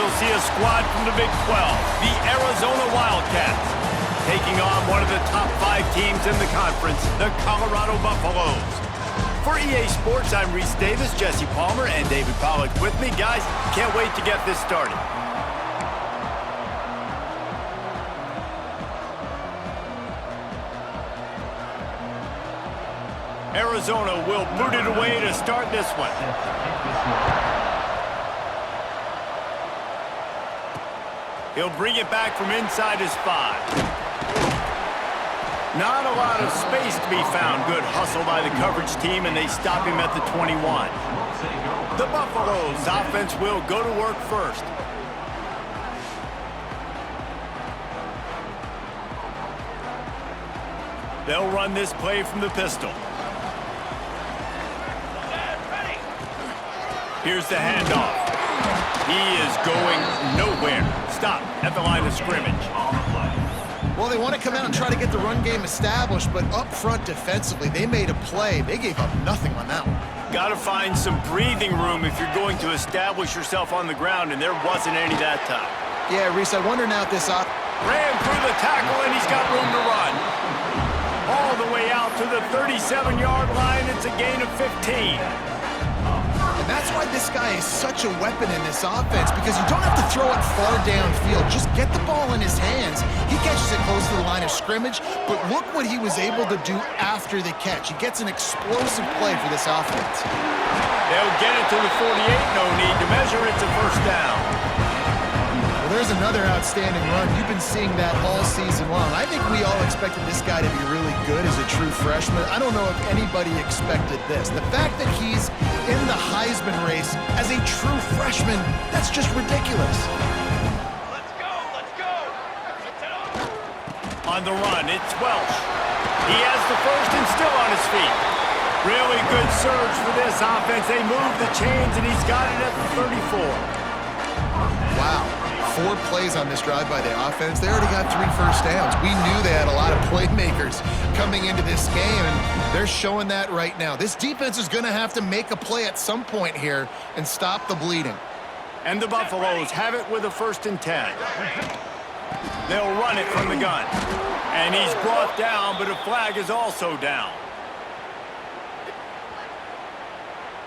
we'll see a squad from the Big 12, the Arizona Wildcats, taking on one of the top 5 teams in the conference, the Colorado Buffaloes. For EA Sports, I'm Reese Davis, Jesse Palmer, and David Pollack with me. Guys, can't wait to get this started. Arizona will boot it away to start this one. He'll bring it back from inside his 5. Not a lot of space to be found. Good hustle by the coverage team, and they stop him at the 21. The Buffaloes offense will go to work first. They'll run this play from the pistol. Here's the handoff. He is going nowhere. Stop at the line of scrimmage. Well, they want to come out and try to get the run game established, but up front defensively, they made a play. They gave up nothing on that one. Got to find some breathing room if you're going to establish yourself on the ground, and there wasn't any that time. Yeah, Reese, I wonder now if this... Ran through the tackle, and he's got room to run. All the way out to the 37-yard line. It's a gain of 15. And that's why this guy is such a weapon in this offense, because you don't have to throw it far downfield. Just get the ball in his hands. He catches it close to the line of scrimmage, but look what he was able to do after the catch. He gets an explosive play for this offense. They'll get it to the 48. No need to measure. It's a first down. Well, there's another outstanding run. You've been seeing that all season long. I think we all expected this guy to be really good as a true freshman. I don't know if anybody expected this. The fact that he's in the Heisman race as a true freshman, that's just ridiculous. Let's go, let's go. On the run, it's Welch. He has the first and still on his feet. Really good surge for this offense. They move the chains, and he's got it at the 34. Wow. 4 plays on this drive by the offense. They already got 3 first downs. We knew they had a lot of playmakers coming into this game, and they're showing that right now. This defense is going to have to make a play at some point here and stop the bleeding. And the Buffaloes have it with a 1st and 10. They'll run it from the gun. And he's brought down, but a flag is also down.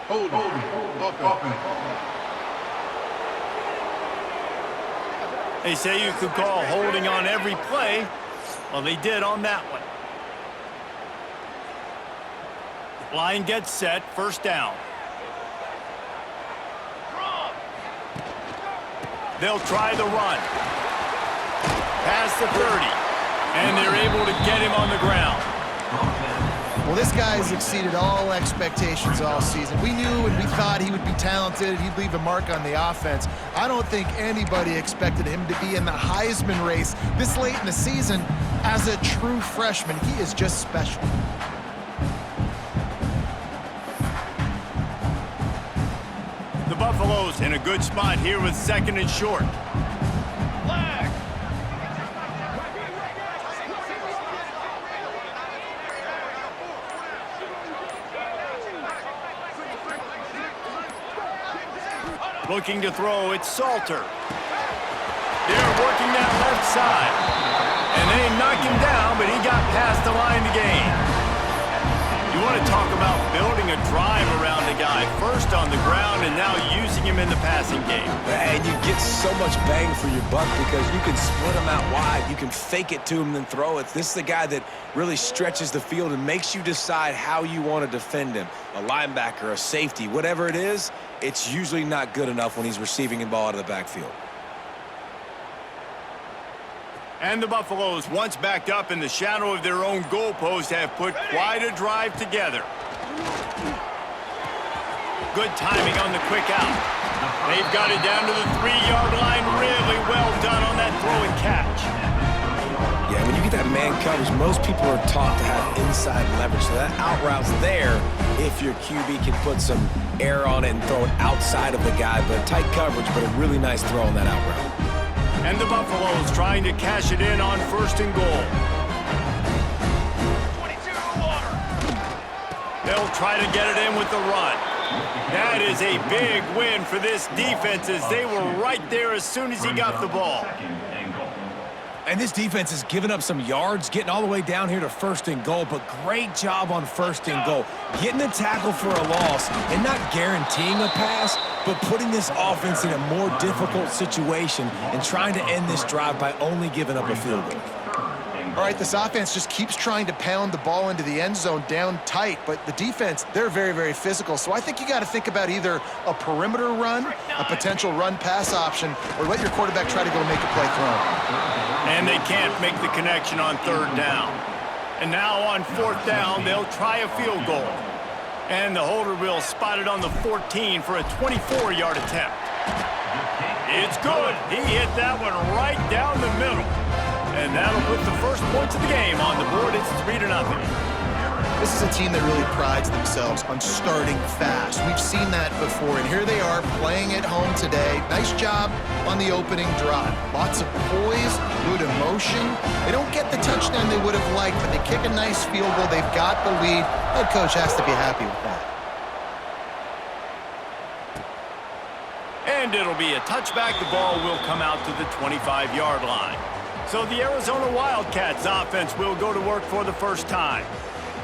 Hold on. They say you could call holding on every play. Well, they did on that one. Line gets set, 1st down. They'll try the run. Past the 30. And they're able to get him on the ground. Well, this guy's exceeded all expectations all season. We knew and we thought he would be talented, he'd leave a mark on the offense. I don't think anybody expected him to be in the Heisman race this late in the season as a true freshman. He is just special. The Buffaloes in a good spot here with 2nd and short. Looking to throw, it's Salter. They're working that left side. And they knock him down, but he got past the line to gain. You want to talk about building a drive around a guy. First on the ground and now using him in the passing game. And you get so much bang for your buck because you can split him out wide. You can fake it to him, then throw it. This is the guy that really stretches the field and makes you decide how you want to defend him. A linebacker, a safety, whatever it is, it's usually not good enough when he's receiving the ball out of the backfield. And the Buffaloes, once backed up in the shadow of their own goalpost, have put quite a drive together. Good timing on the quick out. They've got it down to the 3-yard line. Really well done on that throw and catch. Yeah, when you get that man coverage, most people are taught to have inside leverage. So that out route's there if your QB can put some air on it and throw it outside of the guy. But tight coverage, but a really nice throw on that out route. And the Buffaloes trying to cash it in on 1st and goal. 22 to water. They'll try to get it in with the run. That is a big win for this defense as they were right there as soon as he got the ball. And this defense has given up some yards, getting all the way down here to 1st and goal, but great job on 1st and goal. Getting the tackle for a loss and not guaranteeing a pass, but putting this offense in a more difficult situation and trying to end this drive by only giving up a field goal. All right, this offense just keeps trying to pound the ball into the end zone down tight, but the defense, they're very, very physical. So I think you got to think about either a perimeter run, a potential run-pass option, or let your quarterback try to go make a play throw. And they can't make the connection on 3rd down. And now on 4th down, they'll try a field goal. And the holder will spot it on the 14 for a 24-yard attempt. It's good. He hit that one right down the middle. And that'll put the first points of the game on the board. It's 3-0. This is a team that really prides themselves on starting fast. We've seen that before, and here they are playing at home today. Nice job on the opening drive. Lots of poise, good emotion. They don't get the touchdown they would have liked, but they kick a nice field goal. They've got the lead. Head coach has to be happy with that. And it'll be a touchback. The ball will come out to the 25-yard line. So the Arizona Wildcats offense will go to work for the first time.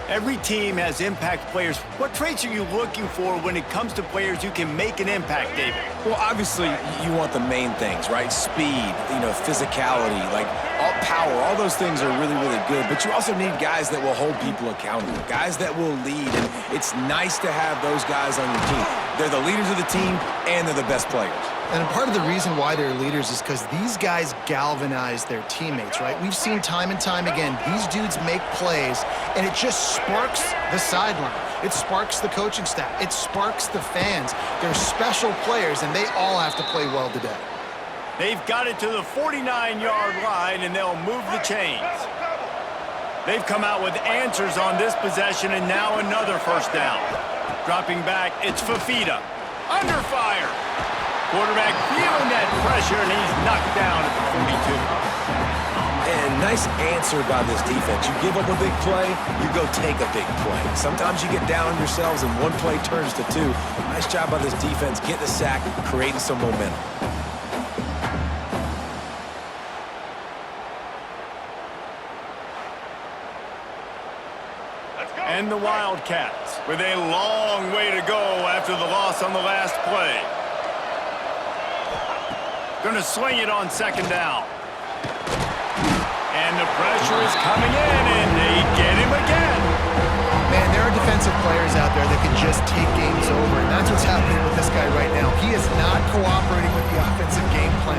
Every team has impact players. What traits are you looking for when it comes to players who can make an impact, David? Well, obviously, you want the main things, right? Speed, physicality, like all power, all those things are really, really good. But you also need guys that will hold people accountable, guys that will lead. And it's nice to have those guys on your team. They're the leaders of the team, and they're the best players. And part of the reason why they're leaders is because these guys galvanize their teammates, right? We've seen time and time again, these dudes make plays, and it just sparks the sideline. It sparks the coaching staff. It sparks the fans. They're special players, and they all have to play well today. They've got it to the 49-yard line, and they'll move the chains. They've come out with answers on this possession, and now another first down. Dropping back, it's Fafita. Under fire. Quarterback feeling that pressure, and he's knocked down at the 42. And nice answer by this defense. You give up a big play, you go take a big play. Sometimes you get down on yourselves and one play turns to 2. Nice job by this defense, getting a sack, creating some momentum. And the Wildcats with a long way to go after the loss on the last play. Going to swing it on 2nd down. And the pressure is coming in, and they get him again. Man, there are defensive players out there that can just take games over, and that's what's happening with this guy right now. He is not cooperating with the offensive game plan.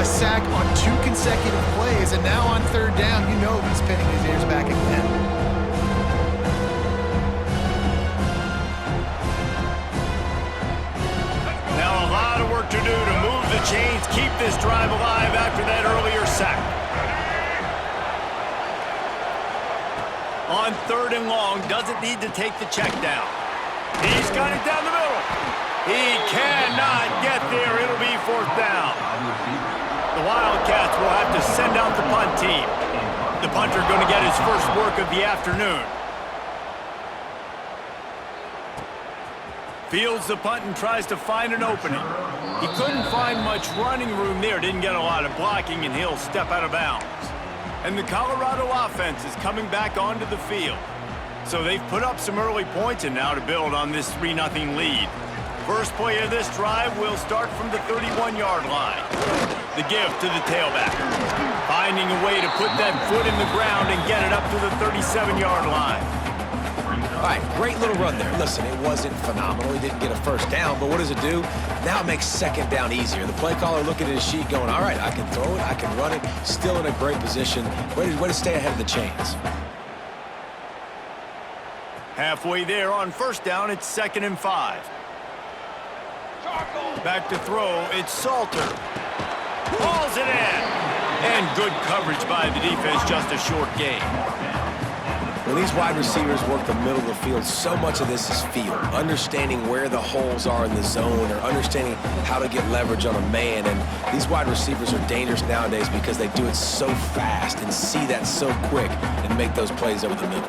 A sack on 2 consecutive plays, and now on 3rd down, you know he's pinning his ears back again. Now a lot of work to do to move the chains, keep this drive alive after that earlier sack. On 3rd and long, doesn't need to take the check down. He's got it down the middle. He cannot get there. It'll be 4th down. The Wildcats will have to send out the punt team. The punter going to get his first work of the afternoon. Fields the punt and tries to find an opening. He couldn't find much running room there. Didn't get a lot of blocking, and he'll step out of bounds. And the Colorado offense is coming back onto the field. So they've put up some early points, and now to build on this 3-0 lead. First play of this drive will start from the 31-yard line. The give to the tailback. Finding a way to put that foot in the ground and get it up to the 37-yard line. All right, great little run there. Listen, it wasn't phenomenal. He didn't get a first down, but what does it do? Now it makes 2nd down easier. The play caller looking at his sheet going, all right, I can throw it, I can run it, still in a great position. Way to stay ahead of the chains. Halfway there on 1st down, it's 2nd and 5. Back to throw, it's Salter. Hauls it in. And good coverage by the defense, just a short gain. When these wide receivers work the middle of the field, so much of this is feel. Understanding where the holes are in the zone or understanding how to get leverage on a man. And these wide receivers are dangerous nowadays because they do it so fast and see that so quick and make those plays over the middle.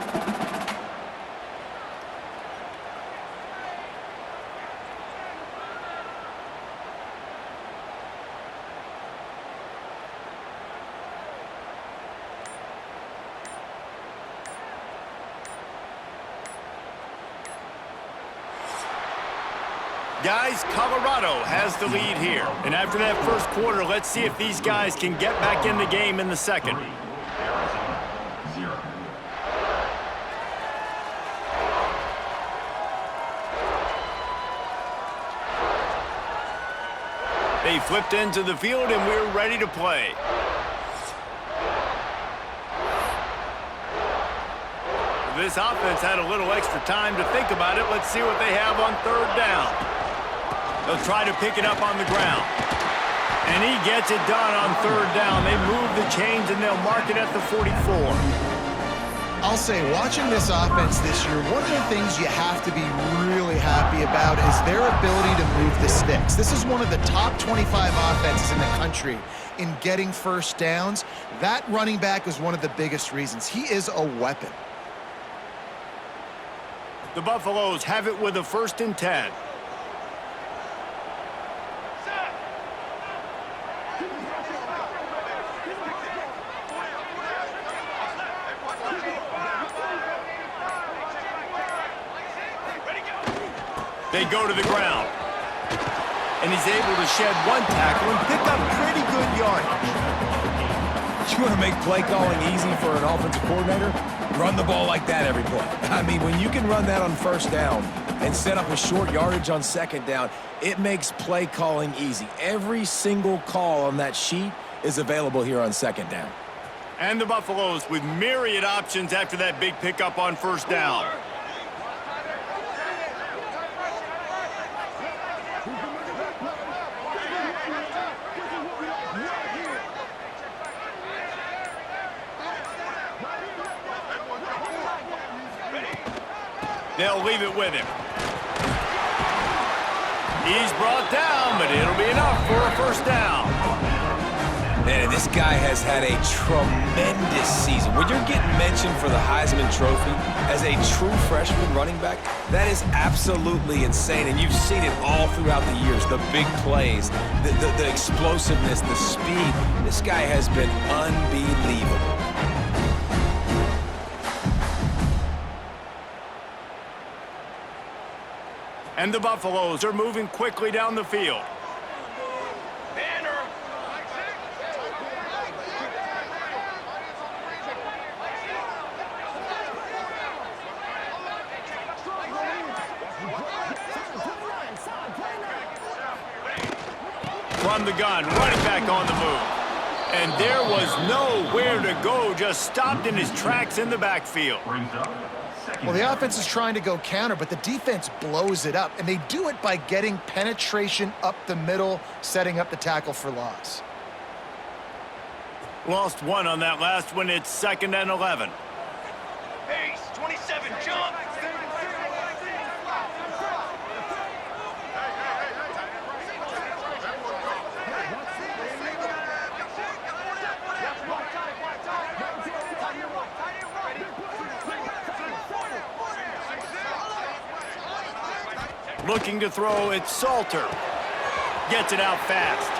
Guys, Colorado has the lead here. And after that first quarter, let's see if these guys can get back in the game in the second. They flipped into the field, and we're ready to play. This offense had a little extra time to think about it. Let's see what they have on third down. They'll try to pick it up on the ground. And he gets it done on third down. They move the chains, and they'll mark it at the 44. I'll say, watching this offense this year, one of the things you have to be really happy about is their ability to move the sticks. This is one of the top 25 offenses in the country in getting first downs. That running back is one of the biggest reasons. He is a weapon. The Buffaloes have it with a 1st and 10. They go to the ground. And he's able to shed one tackle and pick up pretty good yardage. You want to make play calling easy for an offensive coordinator? Run the ball like that every play. I mean, when you can run that on first down and set up a short yardage on second down, it makes play calling easy. Every single call on that sheet is available here on second down. And the Buffaloes with myriad options after that big pickup on first down. They'll leave it with him. He's brought down, but it'll be enough for a first down. Man, this guy has had a tremendous season. When you're getting mentioned for the Heisman Trophy as a true freshman running back, that is absolutely insane. And you've seen it all throughout the years. The big plays, the explosiveness, the speed. This guy has been unbelievable. And the Buffaloes are moving quickly down the field. From the gun, running back on the move. And there was nowhere to go, just stopped in his tracks in the backfield. Well, the offense is trying to go counter, but the defense blows it up, and they do it by getting penetration up the middle, setting up the tackle for loss. Lost one on that last one. It's 2nd and 11. Pace, 27, jump! Looking to throw, it's Salter. Gets it out fast.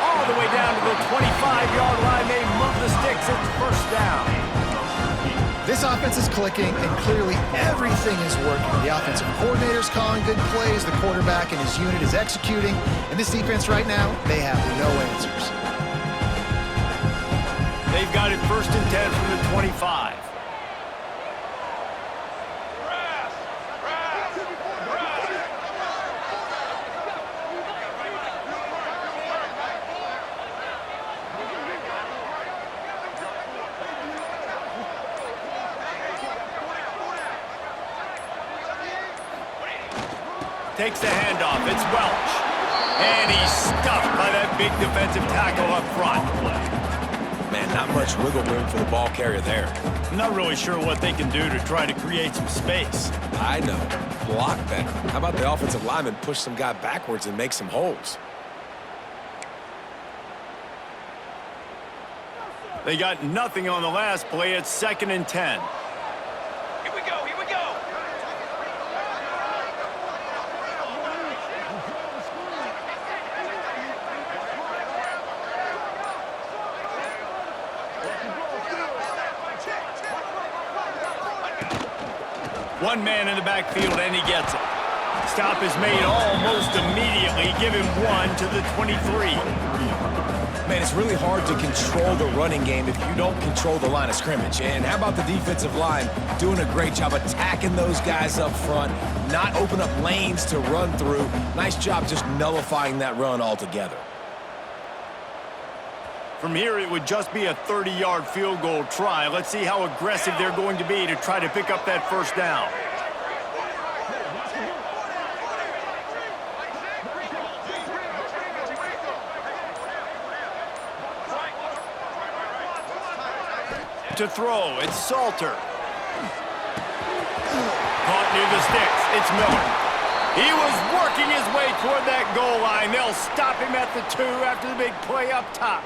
All the way down to the 25-yard line. They move the sticks. It's first down. This offense is clicking, and clearly everything is working. The offensive coordinator's calling good plays. The quarterback and his unit is executing. And this defense right now, they have no answers. They've got it 1st and 10 from the 25. Takes the handoff. It's Welch. And he's stuffed by that big defensive tackle up front. Man, not much wiggle room for the ball carrier there. I'm not really sure what they can do to try to create some space. I know. Block better. How about the offensive lineman push some guy backwards and make some holes? They got nothing on the last play. It's 2nd and 10. Here we go, here we go! One man in the backfield, and he gets it. Stop is made almost immediately. Give him 1 to the 23. Man, it's really hard to control the running game if you don't control the line of scrimmage. And how about the defensive line doing a great job attacking those guys up front, not open up lanes to run through. Nice job just nullifying that run altogether. From here, it would just be a 30-yard field goal try. Let's see how aggressive they're going to be to try to pick up that first down. To throw, it's Salter. Caught near the sticks, it's Miller. He was working his way toward that goal line. They'll stop him at the 2 after the big play up top.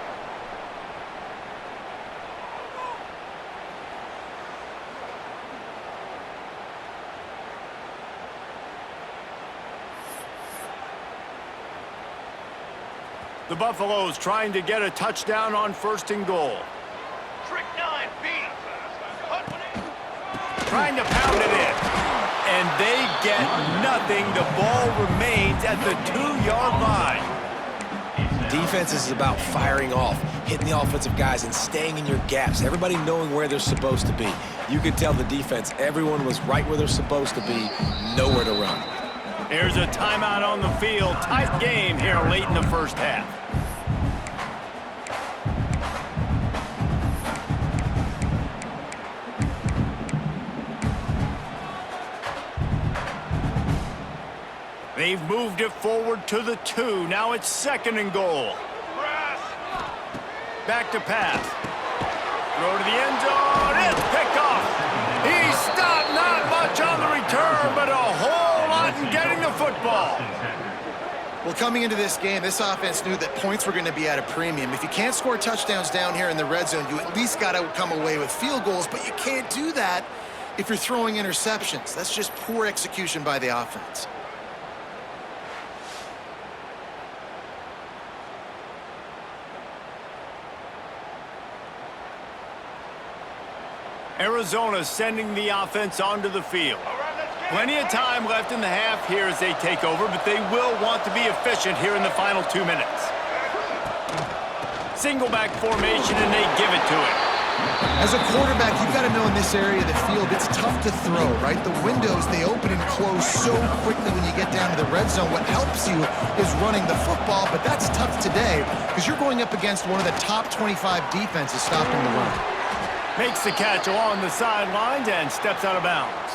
The Buffaloes trying to get a touchdown on 1st and goal. Trick 9, B. Trying to pound it in. And they get nothing. The ball remains at the 2-yard line. Defense is about firing off, hitting the offensive guys, and staying in your gaps. Everybody knowing where they're supposed to be. You could tell the defense, everyone was right where they're supposed to be, nowhere to run. There's a timeout on the field. Tight game here late in the first half. They've moved it forward to the 2. Now it's 2nd and goal. Back to pass. Throw to the end zone. It's picked off. He stopped, not much on the return, but a whole lot in getting the football. Well, coming into this game, this offense knew that points were going to be at a premium. If you can't score touchdowns down here in the red zone, you at least got to come away with field goals, but you can't do that if you're throwing interceptions. That's just poor execution by the offense. Arizona sending the offense onto the field. Plenty of time left in the half here as they take over, but they will want to be efficient here in the final 2 minutes. Single back formation, and they give it to him. As a quarterback, you've got to know in this area of the field, it's tough to throw, right? The windows, they open and close so quickly when you get down to the red zone. What helps you is running the football, but that's tough today because you're going up against one of the top 25 defenses stopping the run. Makes the catch along the sidelines and steps out of bounds.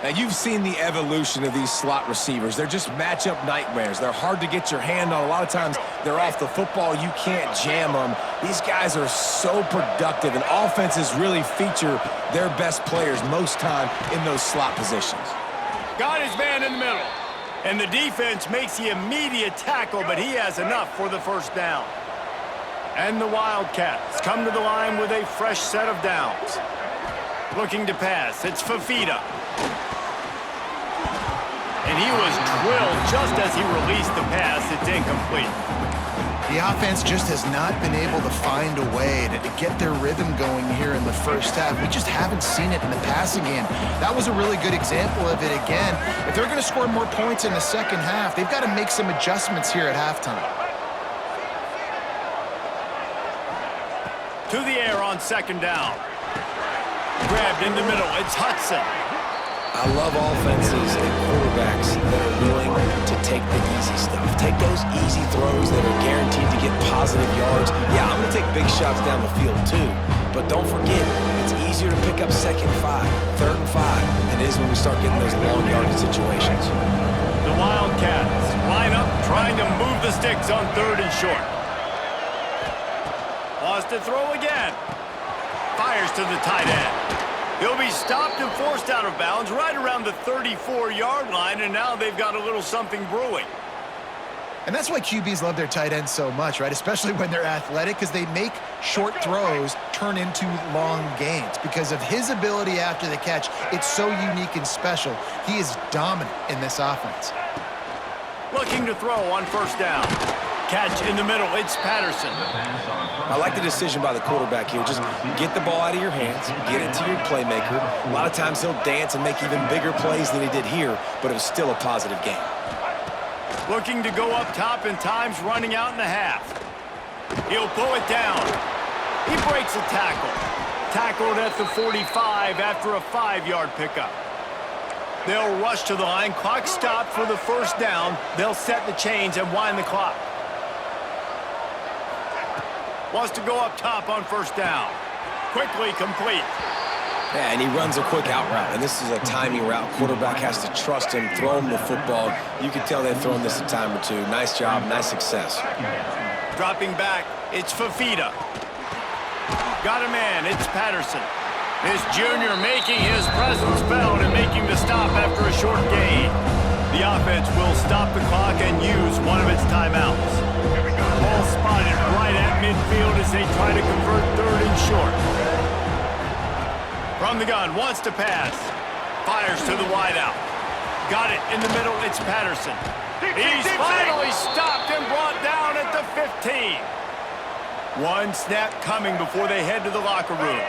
Now, you've seen the evolution of these slot receivers. They're just matchup nightmares. They're hard to get your hand on. A lot of times, they're off the football. You can't jam them. These guys are so productive, and offenses really feature their best players most time in those slot positions. Got his man in the middle. And the defense makes the immediate tackle, but he has enough for the first down. And the Wildcats come to the line with a fresh set of downs. Looking to pass, it's Fafita. And he was drilled just as he released the pass. It's incomplete. The offense just has not been able to find a way to get their rhythm going here in the first half. We just haven't seen it in the passing game. That was a really good example of it again. If they're going to score more points in the second half, they've got to make some adjustments here at halftime. To the air on 2nd down. Grabbed in the middle, it's Hudson. I love offenses and quarterbacks that are willing to take the easy stuff. Take those easy throws that are guaranteed to get positive yards. Yeah, I'm going to take big shots down the field too. But don't forget, it's easier to pick up 2nd and 5, 3rd and 5 than it is when we start getting those long yardage situations. The Wildcats line up trying to move the sticks on 3rd and short. Wants to throw again. Fires to the tight end. He'll be stopped and forced out of bounds right around the 34-yard line, and now they've got a little something brewing. And that's why QBs love their tight ends so much, right? Especially when they're athletic, because they make short throws turn into long gains. Because of his ability after the catch, it's so unique and special. He is dominant in this offense. Looking to throw on 1st down. catch in the middle. It's Patterson. I like the decision by the quarterback here. Just get the ball out of your hands, get it to your playmaker. A lot of times he'll dance and make even bigger plays than he did here, but it was still a positive game. Looking to go up top, and time's running out in the half. He'll pull it down. He breaks a tackle. Tackled at the 45 after a 5-yard pickup. They'll rush to the line. Clock stopped for the first down. They'll set the chains and wind the clock. Wants to go up top on first down. Quickly complete. Yeah, and he runs a quick out route, and this is a timing route. Quarterback has to trust him, throw him the football. You can tell they've thrown this a time or two. Nice job, nice success. Dropping back, it's Fafita. Got a man, it's Patterson. This junior making his presence felt and making the stop after a short gain. The offense will stop the clock and use one of its timeouts. Ball spotted right at midfield as they try to convert third and short. From the gun, wants to pass. Fires to the wideout. Got it in the middle, it's Patterson. He's finally stopped and brought down at the 15. One snap coming before they head to the locker room.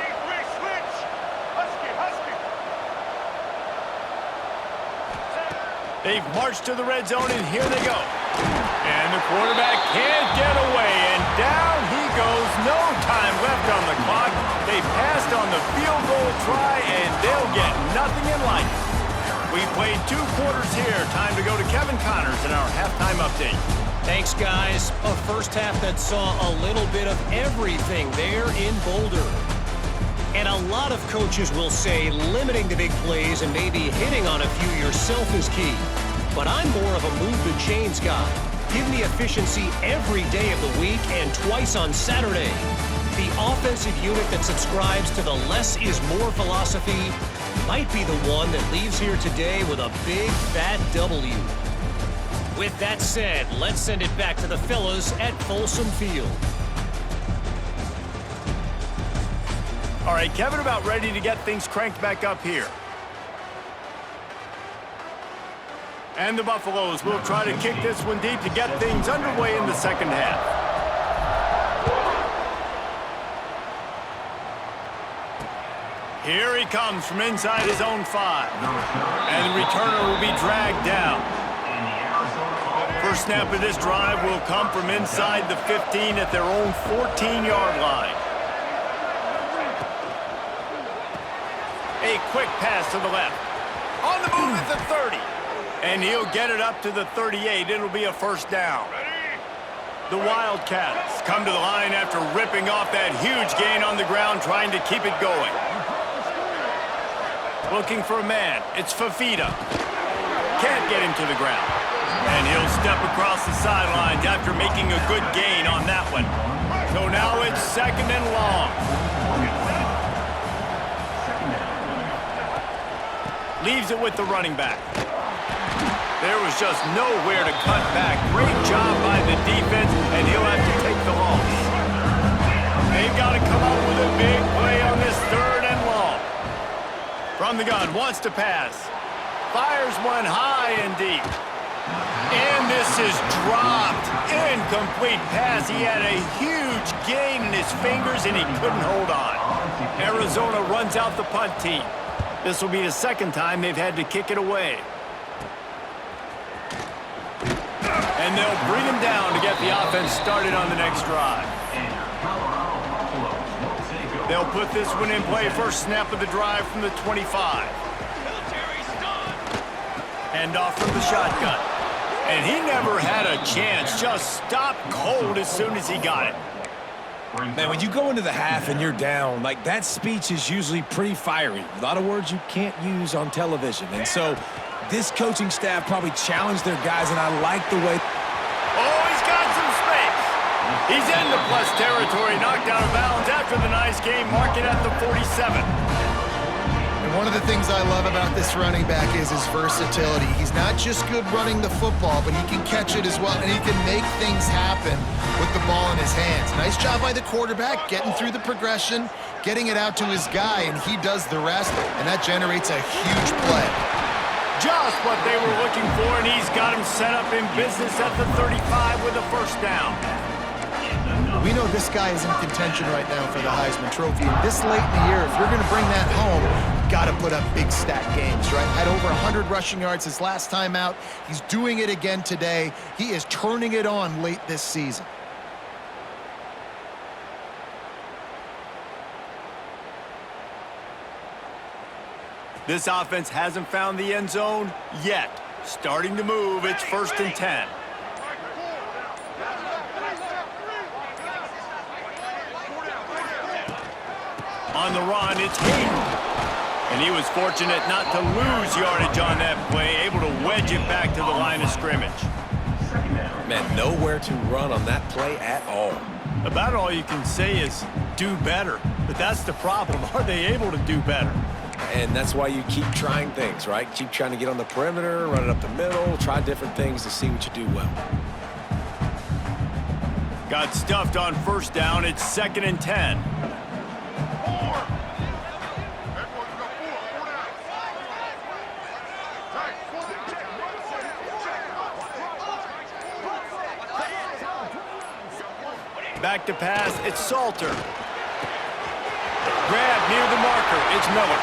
They've marched to the red zone, and here they go. And the quarterback can't get away, and down he goes. No time left on the clock. They passed on the field goal try, and they'll get nothing in like it. We played 2 quarters here. Time to go to Kevin Connors in our halftime update. Thanks, guys. A first half that saw a little bit of everything there in Boulder. And a lot of coaches will say limiting the big plays and maybe hitting on a few yourself is key. But I'm more of a move the chains guy. Give me efficiency every day of the week and twice on Saturday. The offensive unit that subscribes to the less is more philosophy might be the one that leaves here today with a big fat W. With that said, let's send it back to the fellas at Folsom Field. All right, Kevin, about ready to get things cranked back up here. And the Buffaloes will try to kick this one deep to get things underway in the second half. Here he comes from inside his own 5. And the returner will be dragged down. First snap of this drive will come from inside the 15 at their own 14-yard line. A quick pass to the left. On the move at the 30. And he'll get it up to the 38. It'll be a first down. The Wildcats come to the line after ripping off that huge gain on the ground, trying to keep it going. Looking for a man. It's Fafita. Can't get him to the ground. And he'll step across the sidelines after making a good gain on that one. So now it's second and long. Leaves it with the running back. There was just nowhere to cut back. Great job by the defense, and he'll have to take the loss. They've got to come up with a big play on this third and long. From the gun, wants to pass. Fires one high and deep. And this is dropped. Incomplete pass. He had a huge gain in his fingers, and he couldn't hold on. Arizona runs out the punt team. This will be the second time they've had to kick it away. And they'll bring him down to get the offense started on the next drive. They'll put this one in play. First snap of the drive from the 25. Hand off from the shotgun. And he never had a chance. Just stopped cold as soon as he got it. Man, when you go into the half and you're down, like that speech is usually pretty fiery. A lot of words you can't use on television. And so this coaching staff probably challenged their guys, and I like the way. Oh, he's got some space. He's into plus territory, knocked out of bounds after the nice game, mark it at the 47. And one of the things I love about this running back is his versatility. He's not just good running the football, but he can catch it as well, and he can make things happen with the ball in his hands. Nice job by the quarterback, getting through the progression, getting it out to his guy, and he does the rest, and that generates a huge play. Just what they were looking for, and he's got him set up in business at the 35 with a first down. We know this guy is in contention right now for the Heisman Trophy. And this late in the year, if you're going to bring that home, you've got to put up big stat games, right? Had over 100 rushing yards his last time out. He's doing it again today. He is turning it on late this season. This offense hasn't found the end zone yet. Starting to move, it's 1st and 10. On the run, it's Hayden. And he was fortunate not to lose yardage on that play, able to wedge it back to the line of scrimmage. Man, nowhere to run on that play at all. About all you can say is do better. But that's the problem. Are they able to do better? And that's why you keep trying things, right? Keep trying to get on the perimeter, run it up the middle, try different things to see what you do well. Got stuffed on first down. It's 2nd and 10. Back to pass, it's Salter. Grab near the marker, it's Miller.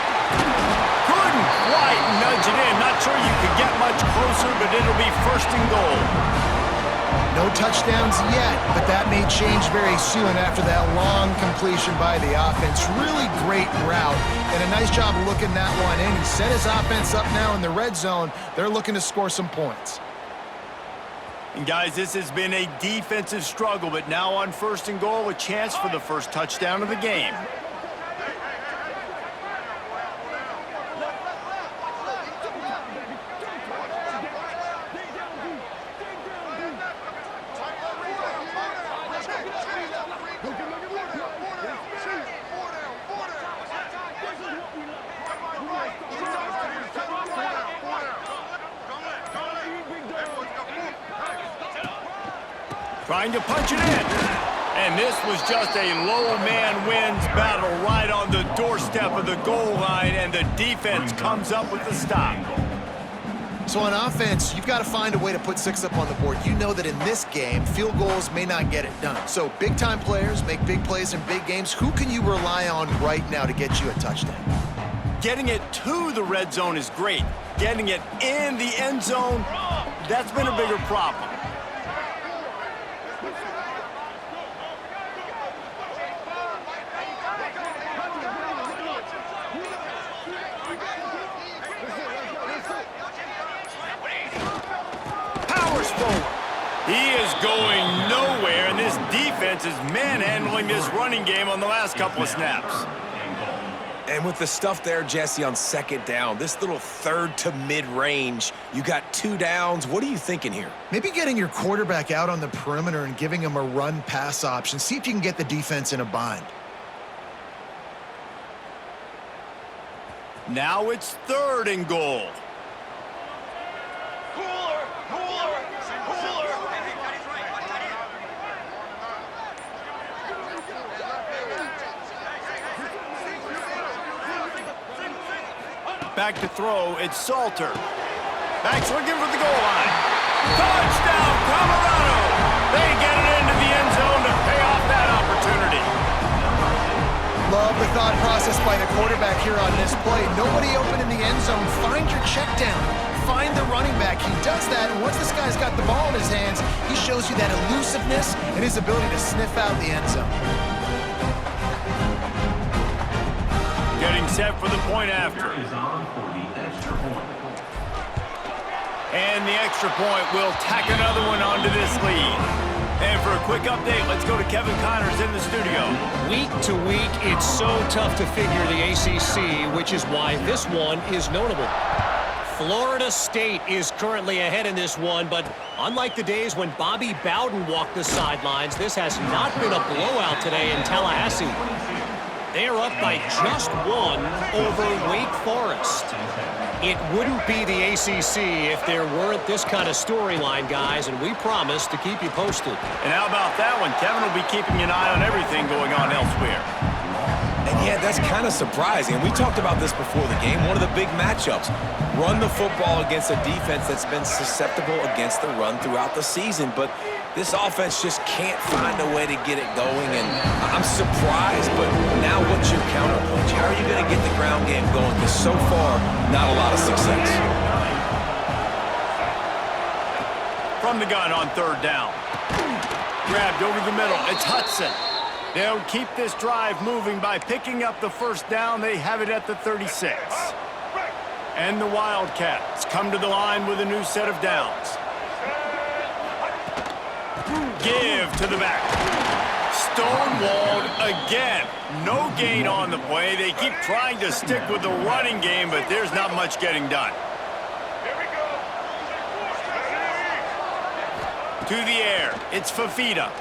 Couldn't quite nudge it in. Not sure you could get much closer, but it'll be 1st and goal. No touchdowns yet, but that may change very soon after that long completion by the offense. Really great route, and a nice job of looking that one in. He set his offense up now in the red zone. They're looking to score some points. And guys, this has been a defensive struggle, but now on 1st and goal, a chance for the first touchdown of the game. Trying to punch it in. And this was just a low man wins battle right on the doorstep of the goal line, and the defense comes up with the stop. So on offense, you've got to find a way to put 6 up on the board. You know that in this game, field goals may not get it done. So big-time players make big plays in big games. Who can you rely on right now to get you a touchdown? Getting it to the red zone is great. Getting it in the end zone, that's been a bigger problem. He is going nowhere, and this defense is manhandling this running game on the last couple of snaps. And with the stuff there, Jesse, on 2nd down, this little 3rd to mid-range, you got 2 downs. What are you thinking here? Maybe getting your quarterback out on the perimeter and giving him a run-pass option. See if you can get the defense in a bind. Now it's 3rd and goal. Back to throw, it's Salter. Back's looking for the goal line. Touchdown, Colorado! They get it into the end zone to pay off that opportunity. Love the thought process by the quarterback here on this play. Nobody open in the end zone. Find your check down. Find the running back. He does that, and once this guy's got the ball in his hands, he shows you that elusiveness and his ability to sniff out the end zone. Getting set for the point after. And the extra point will tack another one onto this lead. And for a quick update, let's go to Kevin Connors in the studio. Week to week, it's so tough to figure the ACC, which is why this one is notable. Florida State is currently ahead in this one, but unlike the days when Bobby Bowden walked the sidelines, this has not been a blowout today in Tallahassee. They're up by just 1 over Wake Forest. It wouldn't be the ACC if there weren't this kind of storyline, guys, and we promise to keep you posted. And how about that one? Kevin will be keeping an eye on everything going on elsewhere. And yeah, that's kind of surprising. And we talked about this before the game. One of the big matchups. Run the football against a defense that's been susceptible against the run throughout the season. But this offense just can't find a way to get it going. And I'm surprised, but now what's your counterpunch? How are you going to get the ground game going? Because so far, not a lot of success. From the gun on third down. Grabbed over the middle. It's Hudson. They'll keep this drive moving by picking up the first down. They have it at the 36. And the Wildcats come to the line with a new set of downs. Give to the back. Stonewalled again. No gain on the play. They keep trying to stick with the running game, but there's not much getting done. To the air. It's Fafita.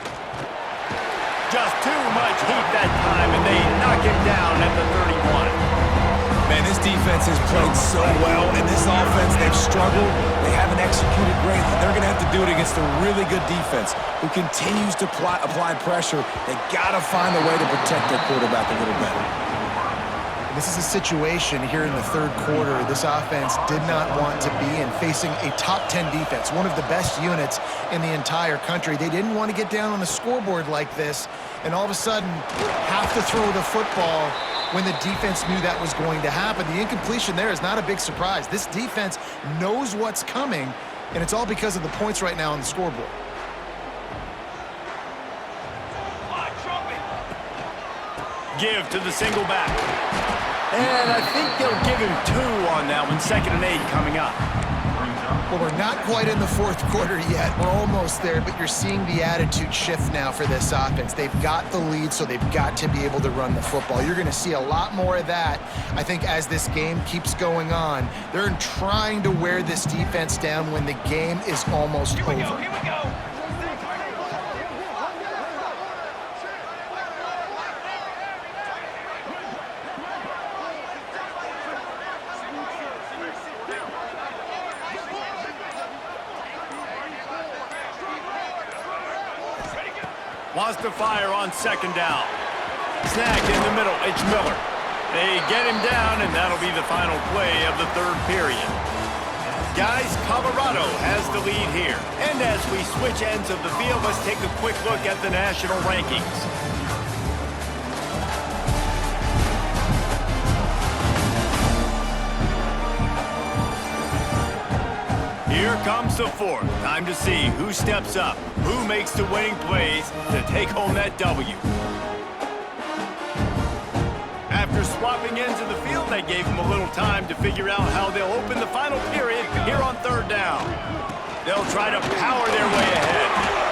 Just too much heat that time, and they knock him down at the 31. Man, this defense has played so well, and this offense, they've struggled. They haven't executed great. They're going to have to do it against a really good defense who continues to apply pressure. They got to find a way to protect their quarterback a little better. This is a situation here in the third quarter this offense did not want to be in, facing a top 10 defense, one of the best units in the entire country. They didn't want to get down on the scoreboard like this and all of a sudden have to throw the football when the defense knew that was going to happen. The incompletion there is not a big surprise. This defense knows what's coming, and it's all because of the points right now on the scoreboard. Give to the single back. And I think they'll give him 2 on that one. 2nd and 8 coming up. Well, we're not quite in the fourth quarter yet. We're almost there, but you're seeing the attitude shift now for this offense. They've got the lead, so they've got to be able to run the football. You're going to see a lot more of that, I think, as this game keeps going on. They're trying to wear this defense down when the game is almost over. Here we go. Wants to fire on 2nd down. Snagged in the middle. It's Miller. They get him down, and that'll be the final play of the third period. Guys, Colorado has the lead here. And as we switch ends of the field, let's take a quick look at the national rankings. Here comes the fourth. Time to see who steps up, who makes the winning plays to take home that W. After swapping ends of the field, that gave them a little time to figure out how they'll open the final period here on third down. They'll try to power their way ahead.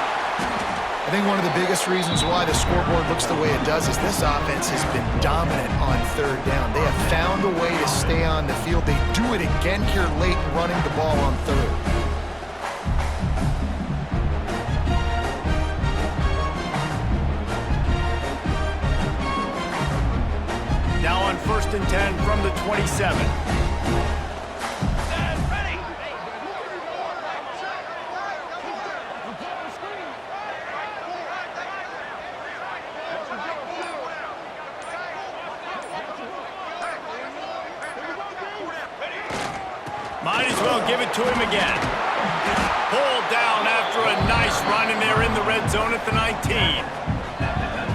I think one of the biggest reasons why the scoreboard looks the way it does is this offense has been dominant on third down. They have found a way to stay on the field. They do it again here late, running the ball on third. Now on 1st and 10 from the 27. Might as well give it to him again. Pulled down after a nice run, and they're in the red zone at the 19.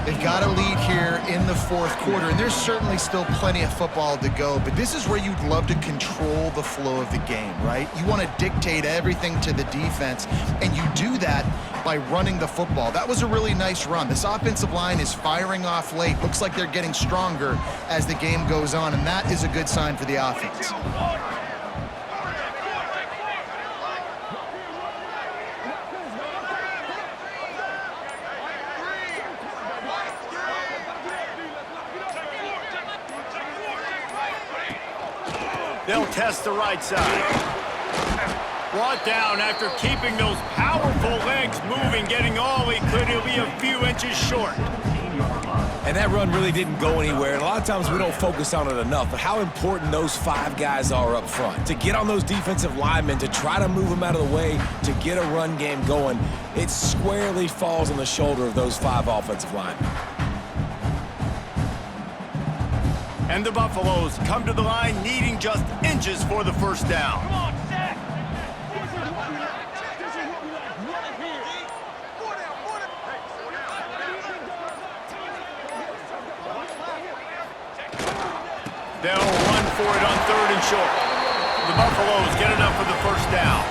They've got a lead here in the fourth quarter, and there's certainly still plenty of football to go, but this is where you'd love to control the flow of the game, right? You want to dictate everything to the defense, and you do that by running the football. That was a really nice run. This offensive line is firing off late. Looks like they're getting stronger as the game goes on, and that is a good sign for the offense. They'll test the right side. Brought down after keeping those powerful legs moving, getting all he could. He'll be a few inches short. And that run really didn't go anywhere. And a lot of times we don't focus on it enough, but how important those 5 guys are up front. To get on those defensive linemen, to try to move them out of the way, to get a run game going, it squarely falls on the shoulder of those 5 offensive linemen. And the Buffaloes come to the line needing just inches for the first down. Come on, set. They'll run for it on 3rd and short. The Buffaloes get enough for the first down.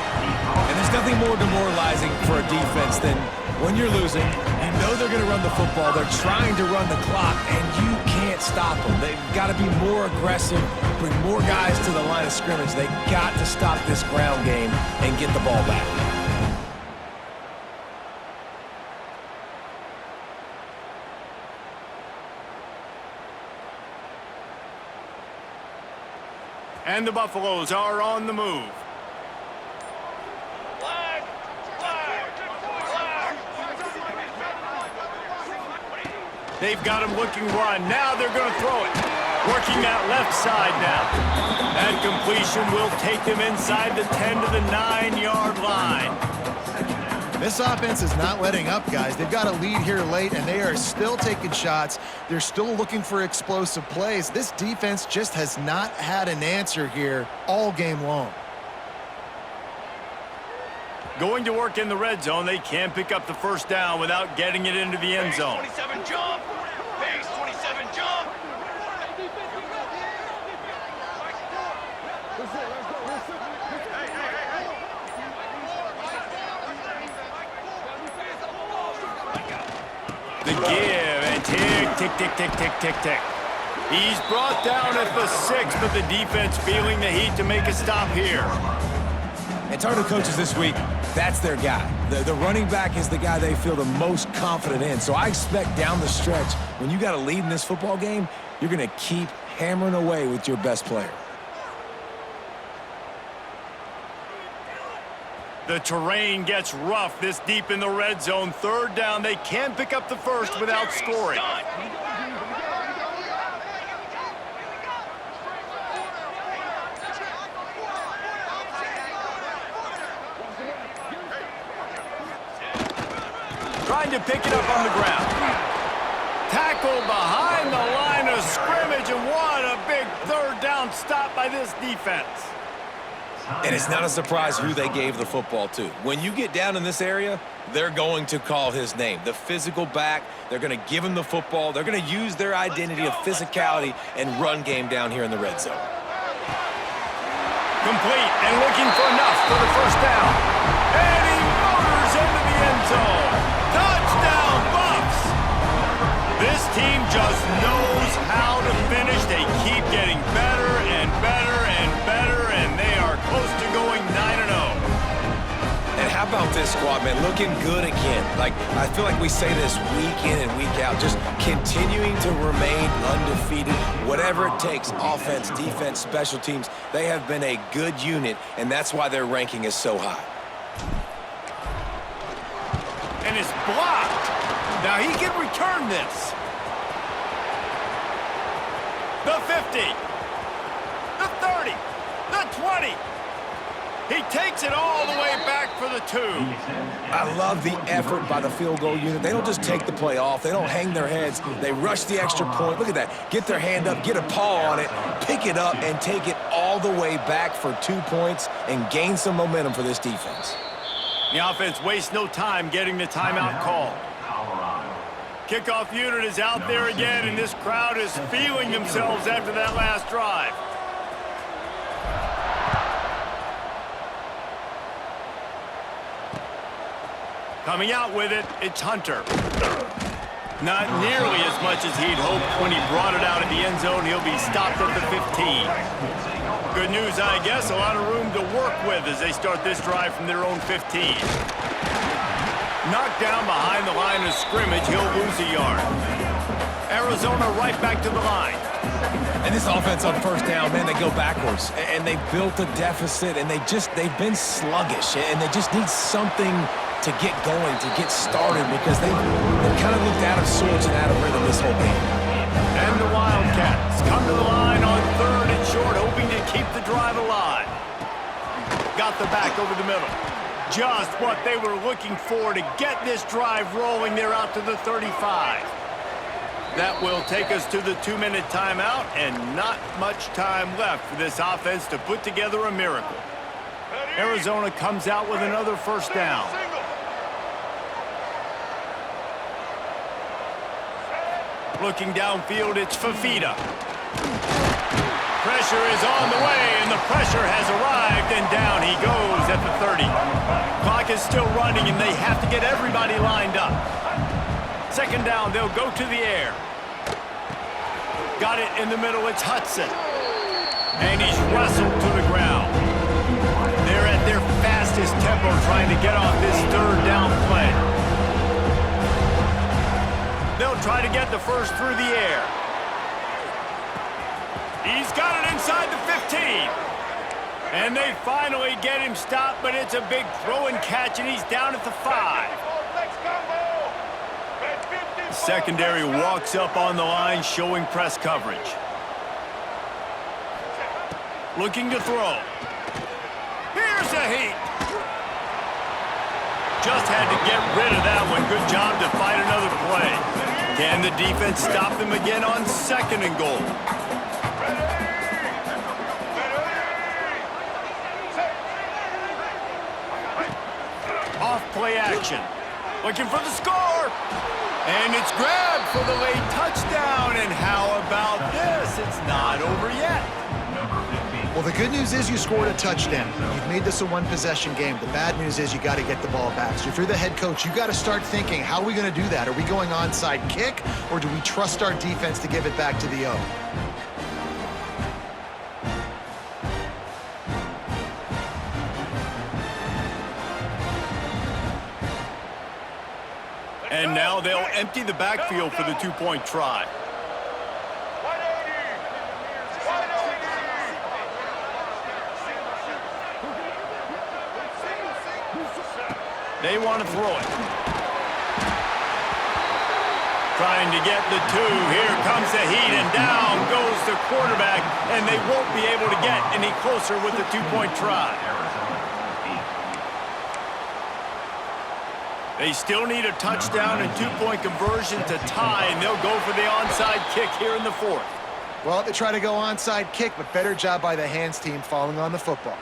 And there's nothing more demoralizing for a defense than when you're losing, you know they're going to run the football, they're trying to run the clock, and you can't stop them. They've got to be more aggressive, bring more guys to the line of scrimmage. They've got to stop this ground game and get the ball back. And the Buffaloes are on the move. Flag. Flag. Flag. They've got him looking run. Now they're going to throw it. Working that left side now. That completion will take them inside the 10 to the 9-yard line. This offense is not letting up, guys. They've got a lead here late, and they are still taking shots. They're still looking for explosive plays. This defense just has not had an answer here all game long. Going to work in the red zone. They can pick up the first down without getting it into the end zone. 27 jump. Base 27 jump. The give and tick, tick, tick, tick, tick, tick. He's brought down at the 6, but the defense feeling the heat to make a stop here. And talking to coaches this week, that's their guy. The running back is the guy they feel the most confident in. So I expect down the stretch, when you got a lead in this football game, you're going to keep hammering away with your best player. The terrain gets rough this deep in the red zone. 3rd down. They can pick up the first without scoring. Trying to pick it up on the ground. Tackle behind the line of scrimmage, and what a big 3rd down stop by this defense. And it's not a surprise who they gave the football to. When you get down in this area, they're going to call his name. The physical back, they're going to give him the football. They're going to use their identity of physicality and run game down here in the red zone. Complete and looking for enough for the first down. And he motors into the end zone. Touchdown, Buffs! This team just knows how to finish. They keep getting better and better and better, and they are close to going 9-0. And how about this squad, man? Looking good again. Like, I feel like we say this week in and week out, just continuing to remain undefeated. Whatever it takes, offense, defense, special teams, they have been a good unit, and that's why their ranking is so high. And it's blocked. Now he can return this. The 50. The 30. The 20. He takes it all the way back for the 2. I love the effort by the field goal unit. They don't just take the play off. They don't hang their heads. They rush the extra point. Look at that. Get their hand up, get a paw on it, pick it up, and take it all the way back for 2 points and gain some momentum for this defense. The offense wastes no time getting the timeout call. Kickoff unit is out there again, and this crowd is feeling themselves after that last drive. Coming out with it, it's Hunter. Not nearly as much as he'd hoped when he brought it out of the end zone. He'll be stopped at the 15. Good news, I guess, a lot of room to work with as they start this drive from their own 15. Knocked down behind the line of scrimmage, he'll lose a yard. Arizona right back to the line. And this offense on first down, man, they go backwards. And they built a deficit, and they've been sluggish. And they just need something to get going, to get started, because they've kind of looked out of sorts and out of rhythm this whole game. And the Wildcats come to the line on 3rd and short, hoping to keep the drive alive. Got the back over the middle. Just what they were looking for to get this drive rolling. They're out to the 35. That will take us to the 2-minute timeout, and not much time left for this offense to put together a miracle. Arizona comes out with another first down. Looking downfield, it's Fafita. Pressure is on the way, and the pressure has arrived, and down he goes at the 30. Clock is still running, and they have to get everybody lined up. Second down, they'll go to the air. Got it in the middle, it's Hudson. And he's wrestled to the ground. They're at their fastest tempo trying to get off this third down play. They'll try to get the first through the air. He's got it inside the 15. And they finally get him stopped, but it's a big throw and catch, and he's down at the 5. The secondary walks up on the line, showing press coverage. Looking to throw. Here's a heat. Just had to get rid of that one. Good job to fight another play. Can the defense stop them again on 2nd and goal? Off play action. Looking for the score. And it's grabbed for the late touchdown. And how about this? It's not over yet. Well, the good news is you scored a touchdown. You've made this a one-possession game. The bad news is you got to get the ball back. So if you're the head coach, you got to start thinking, how are we going to do that? Are we going onside kick, or do we trust our defense to give it back to the O? And now they'll empty the backfield for the 2-point try. They want to throw it. Trying to get the 2. Here comes the heat, and down goes the quarterback, and they won't be able to get any closer with the 2-point try. They still need a touchdown and 2-point conversion to tie, and they'll go for the onside kick here in the 4th. Well, they try to go onside kick, but better job by the hands team falling on the football.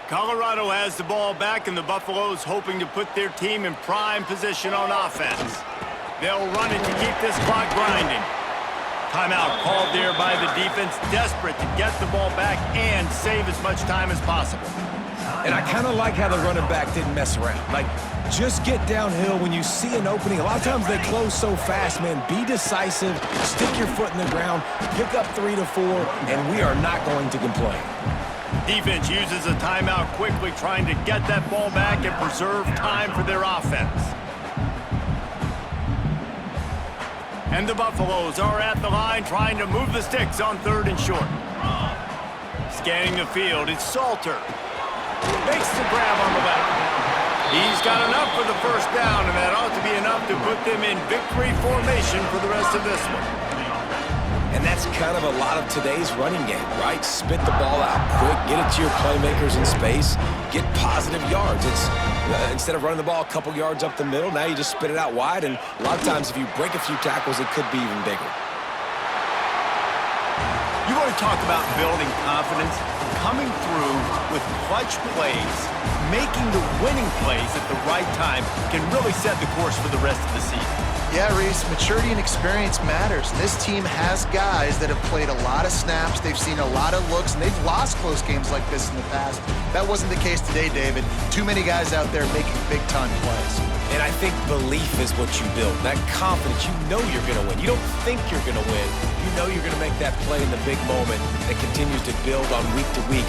Colorado has the ball back, and the Buffaloes hoping to put their team in prime position on offense. They'll run it to keep this clock grinding. Timeout called there by the defense, desperate to get the ball back and save as much time as possible. And I kind of like how the running back didn't mess around. Like, just get downhill when you see an opening. A lot of times they close so fast, man. Be decisive, stick your foot in the ground, pick up 3 to 4, and we are not going to complain. Defense uses a timeout quickly, trying to get that ball back and preserve time for their offense. And the Buffaloes are at the line, trying to move the sticks on 3rd and short. Scanning the field, it's Salter. Makes the grab on the left. He's got enough for the first down, and that ought to be enough to put them in victory formation for the rest of this one. And that's kind of a lot of today's running game, right? Spit the ball out quick, get it to your playmakers in space, get positive yards. It's instead of running the ball a couple yards up the middle, now you just spit it out wide, and a lot of times if you break a few tackles, it could be even bigger. You want to talk about building confidence? Coming through with clutch plays, making the winning plays at the right time can really set the course for the rest of the season. Yeah, Reese, maturity and experience matters. This team has guys that have played a lot of snaps. They've seen a lot of looks, and they've lost close games like this in the past. That wasn't the case today, David. Too many guys out there making big-time plays. And I think belief is what you build. That confidence, you know you're going to win. You don't think you're going to win. You know you're going to make that play in the big moment that continues to build on week to week.